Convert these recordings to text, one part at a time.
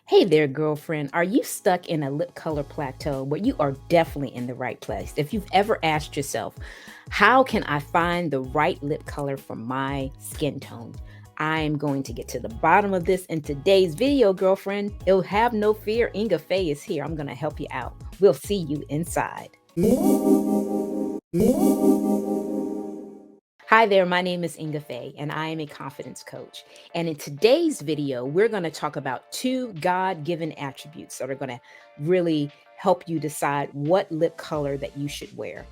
Hey there, girlfriend. Are you stuck in a lip color plateau? Well, you are definitely in the right place. If you've ever asked yourself, how can I find the right lip color for my skin tone? I'm going to get to the bottom of this in today's video, girlfriend. It'll have no fear. Ingafay is here. I'm going to help you out. We'll see you inside. Hi there, my name is Ingafay, and I am a confidence coach. And in today's video, we're going to talk about two God given attributes that are going to really help you decide what lip color that you should wear.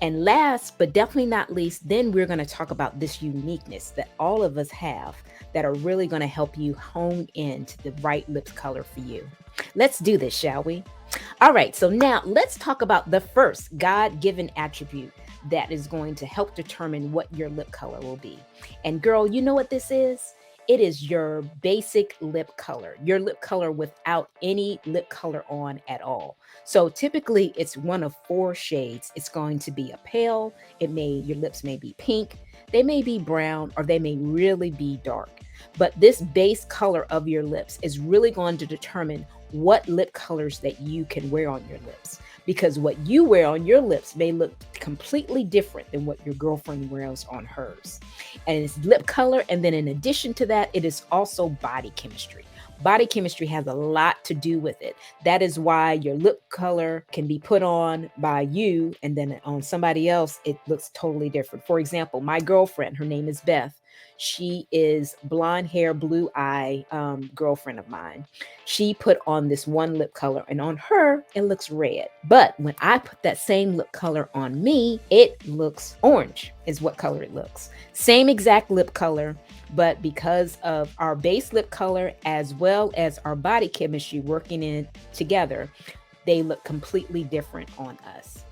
And last, but definitely not least, then we're going to talk about this uniqueness that all of us have that are really going to help you hone into the right lip color for you. Let's do this, shall we? All right, so now let's talk about the first God given attribute that is going to help determine what your lip color will be. And girl, you know what this is? It is your basic lip color, your lip color without any lip color on at all. So typically it's one of four shades. It's going to be a pale, your lips may be pink, they may be brown, or they may really be dark. But this base color of your lips is really going to determine what lip colors that you can wear on your lips, because what you wear on your lips may look completely different than what your girlfriend wears on hers. And it's lip color, and then in addition to that, it is also body chemistry. Body chemistry has a lot to do with it. That is why your lip color can be put on by you, and then on somebody else it looks totally different. For example, my girlfriend, her name is Beth. She is blonde hair, blue eye girlfriend of mine. She put on this one lip color, and on her it looks red. But when I put that same lip color on me, it looks orange, is what color it looks. Same exact lip color, but because of our base lip color as well as our body chemistry working in together, they look completely different on us.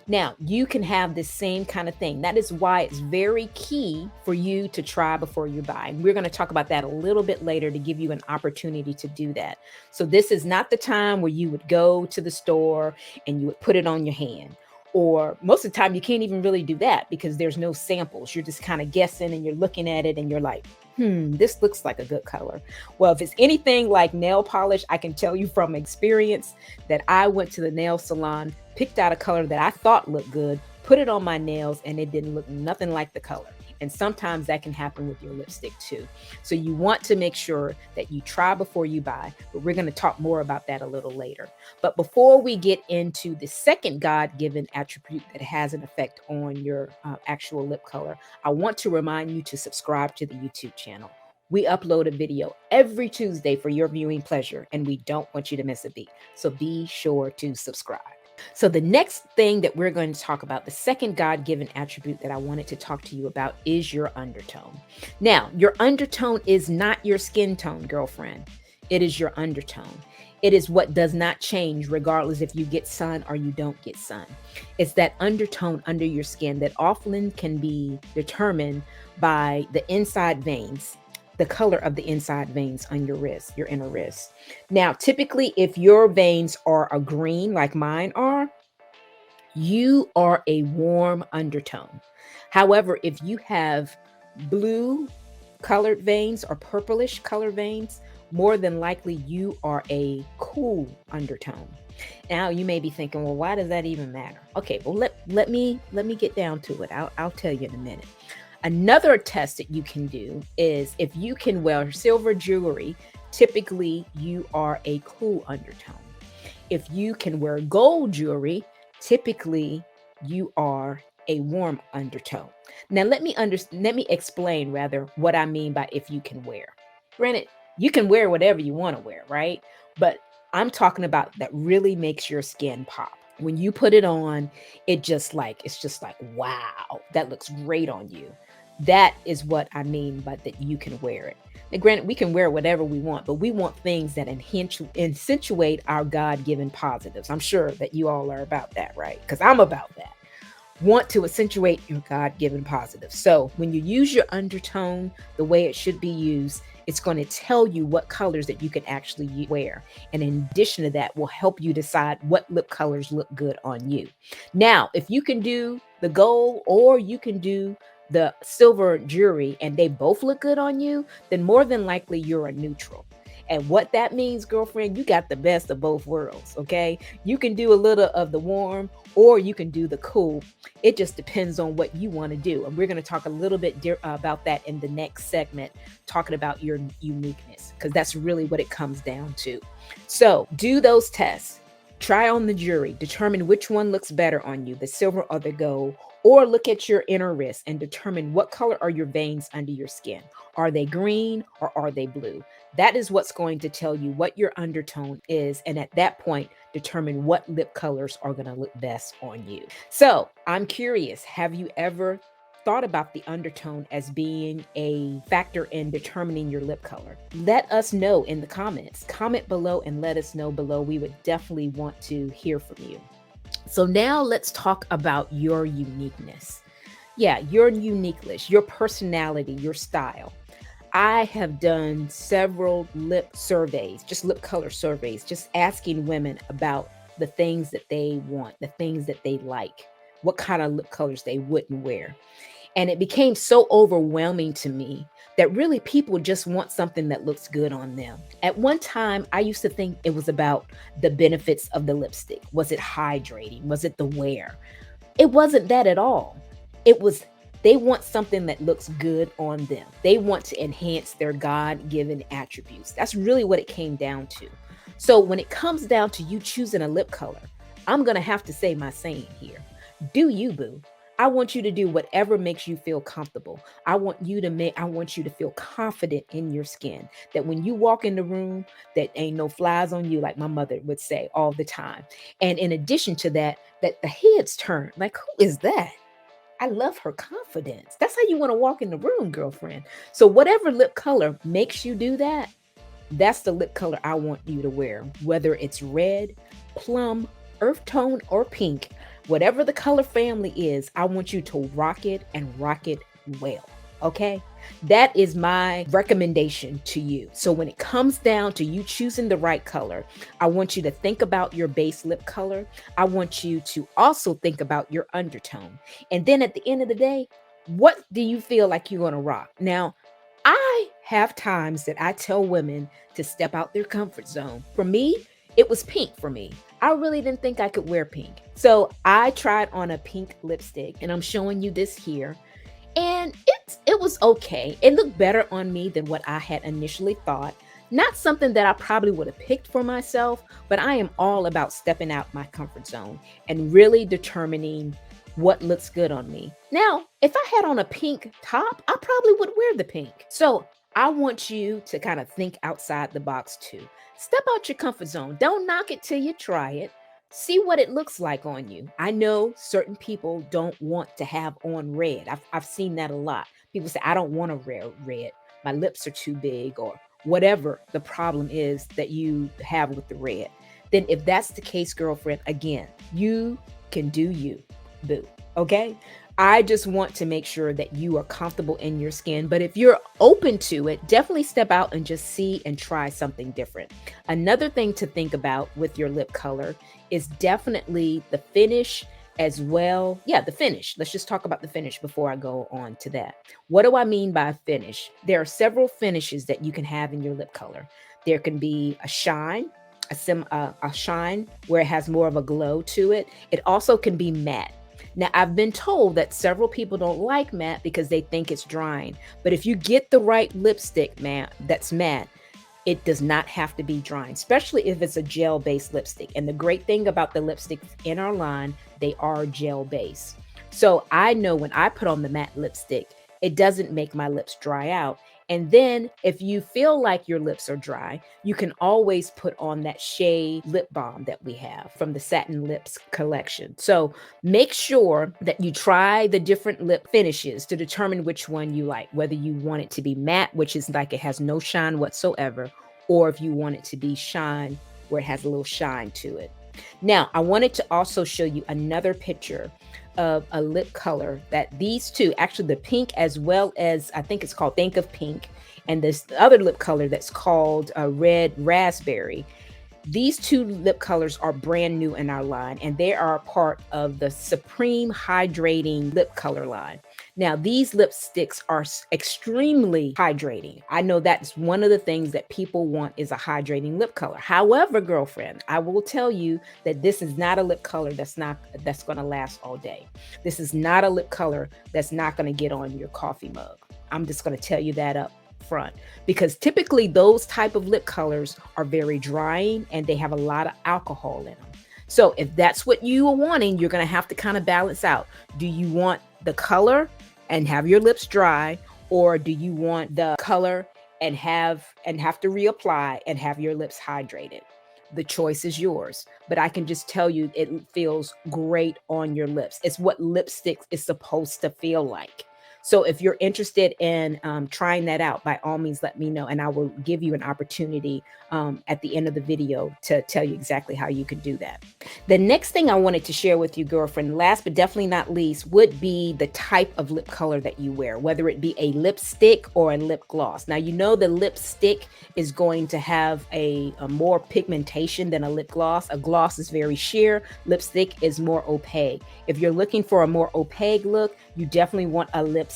Now, you can have the same kind of thing. That is why it's very key for you to try before you buy. And we're going to talk about that a little bit later to give you an opportunity to do that. So this is not the time where you would go to the store and you would put it on your hand. Or most of the time, you can't even really do that because there's no samples. You're just kind of guessing and you're looking at it and you're like, this looks like a good color. Well, if it's anything like nail polish, I can tell you from experience that I went to the nail salon, picked out a color that I thought looked good, put it on my nails, and it didn't look nothing like the color. And sometimes that can happen with your lipstick too. So you want to make sure that you try before you buy, but we're going to talk more about that a little later. But before we get into the second God-given attribute that has an effect on your actual lip color, I want to remind you to subscribe to the YouTube channel. We upload a video every Tuesday for your viewing pleasure, and we don't want you to miss a beat. So be sure to subscribe. So the next thing that we're going to talk about, the second God-given attribute that I wanted to talk to you about, is your undertone. Now, your undertone is not your skin tone, girlfriend. It is your undertone. It is what does not change regardless if you get sun or you don't get sun. It's that undertone under your skin that often can be determined by the inside veins, the color of the inside veins on your wrist, your inner wrist. Now, typically, if your veins are a green like mine are, you are a warm undertone. However, if you have blue colored veins or purplish colored veins, more than likely you are a cool undertone. Now you may be thinking, well, why does that even matter? Okay, well let me get down to it. I'll tell you in a minute. Another test that you can do is if you can wear silver jewelry, typically you are a cool undertone. If you can wear gold jewelry, typically you are a warm undertone. Now let me explain rather what I mean by if you can wear. Granted, you can wear whatever you want to wear, right? But I'm talking about that really makes your skin pop. When you put it on, it's just like, wow, that looks great on you. That is what I mean by that you can wear it. Now, granted, we can wear whatever we want, but we want things that accentuate our God-given positives. I'm sure that you all are about that, right? Because I'm about that. Want to accentuate your God-given positives. So when you use your undertone the way it should be used, it's going to tell you what colors that you can actually wear. And in addition to that, will help you decide what lip colors look good on you. Now, if you can do the gold or you can do the silver jewelry and they both look good on you, then more than likely you're a neutral. And what that means, girlfriend, you got the best of both worlds, okay? You can do a little of the warm or you can do the cool. It just depends on what you want to do. And we're going to talk a little bit about that in the next segment, talking about your uniqueness, because that's really what it comes down to. So do those tests. Try on the jury, determine which one looks better on you, the silver or the gold, or look at your inner wrist and determine what color are your veins under your skin. Are they green or are they blue? That is what's going to tell you what your undertone is. And at that point, determine what lip colors are going to look best on you. So I'm curious, have you ever thought about the undertone as being a factor in determining your lip color? Let us know in the comments. Comment below and let us know below. We would definitely want to hear from you. So now let's talk about your uniqueness. Yeah, your uniqueness, your personality, your style. I have done several lip surveys, just lip color surveys, just asking women about the things that they want, the things that they like, what kind of lip colors they wouldn't wear. And it became so overwhelming to me that really people just want something that looks good on them. At one time, I used to think it was about the benefits of the lipstick. Was it hydrating? Was it the wear? It wasn't that at all. It was they want something that looks good on them. They want to enhance their God-given attributes. That's really what it came down to. So when it comes down to you choosing a lip color, I'm going to have to say my saying here. Do you, boo? I want you to do whatever makes you feel comfortable. I want you to feel confident in your skin. That when you walk in the room, that ain't no flies on you, like my mother would say all the time. And in addition to that, that the heads turn. Like, who is that? I love her confidence. That's how you want to walk in the room, girlfriend. So whatever lip color makes you do that, that's the lip color I want you to wear. Whether it's red, plum, earth tone, or pink, whatever the color family is, I want you to rock it and rock it well. Okay? That is my recommendation to you. So when it comes down to you choosing the right color, I want you to think about your base lip color. I want you to also think about your undertone. And then at the end of the day, what do you feel like you're going to rock? Now, I have times that I tell women to step out their comfort zone. For me, it was pink for me. I really didn't think I could wear pink. So I tried on a pink lipstick, and I'm showing you this here. And it was okay. It looked better on me than what I had initially thought. Not something that I probably would have picked for myself, but I am all about stepping out my comfort zone and really determining what looks good on me. Now, if I had on a pink top, I probably would wear the pink. So I want you to kind of think outside the box too. Step out your comfort zone. Don't knock it till you try it. See what it looks like on you. I know certain people don't want to have on red. I've seen that a lot. People say, I don't want to wear red. My lips are too big, or whatever the problem is that you have with the red. Then if that's the case, girlfriend, again, you can do you, boo. Okay? I just want to make sure that you are comfortable in your skin. But if you're open to it, definitely step out and just see and try something different. Another thing to think about with your lip color is definitely the finish as well. Yeah, the finish. Let's just talk about the finish before I go on to that. What do I mean by finish? There are several finishes that you can have in your lip color. There can be a shine, a shine where it has more of a glow to it. It also can be matte. Now, I've been told that several people don't like matte because they think it's drying. But if you get the right lipstick that's matte, it does not have to be drying, especially if it's a gel-based lipstick. And the great thing about the lipsticks in our line, they are gel-based. So I know when I put on the matte lipstick, it doesn't make my lips dry out. And then if you feel like your lips are dry, you can always put on that shea lip balm that we have from the Satin Lips collection. So make sure that you try the different lip finishes to determine which one you like, whether you want it to be matte, which is like it has no shine whatsoever, or if you want it to be shine where it has a little shine to it. Now, I wanted to also show you another picture of a lip color that these two, actually the pink as well as, I think it's called Think of Pink, and this other lip color that's called Red Raspberry. These two lip colors are brand new in our line, and they are a part of the Supreme Hydrating Lip Color line. Now, these lipsticks are extremely hydrating. I know that's one of the things that people want is a hydrating lip color. However, girlfriend, I will tell you that this is not a lip color that's going to last all day. This is not a lip color that's not going to get on your coffee mug. I'm just going to tell you that up front, because typically those type of lip colors are very drying and they have a lot of alcohol in them. So if that's what you are wanting, you're going to have to kind of balance out. Do you want the color and have your lips dry, or do you want the color and have to reapply and have your lips hydrated? The choice is yours, but I can just tell you it feels great on your lips. It's what lipstick is supposed to feel like. So if you're interested in trying that out, by all means, let me know, and I will give you an opportunity at the end of the video to tell you exactly how you can do that. The next thing I wanted to share with you, girlfriend, last but definitely not least, would be the type of lip color that you wear, whether it be a lipstick or a lip gloss. Now, you know the lipstick is going to have a more pigmentation than a lip gloss. A gloss is very sheer. Lipstick is more opaque. If you're looking for a more opaque look, you definitely want a lipstick.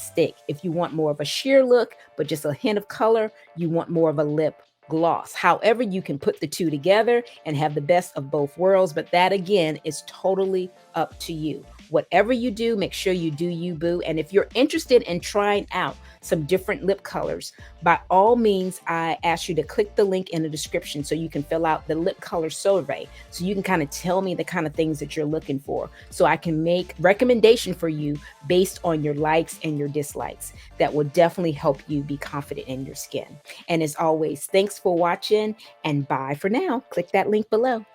If you want more of a sheer look, but just a hint of color, you want more of a lip gloss. However, you can put the two together and have the best of both worlds, but that again is totally up to you. Whatever you do, make sure you do you, boo. And if you're interested in trying out some different lip colors, by all means, I ask you to click the link in the description so you can fill out the lip color survey, so you can kind of tell me the kind of things that you're looking for, so I can make recommendation for you based on your likes and your dislikes. That will definitely help you be confident in your skin. And as always, thanks for watching, and bye for now. Click that link below.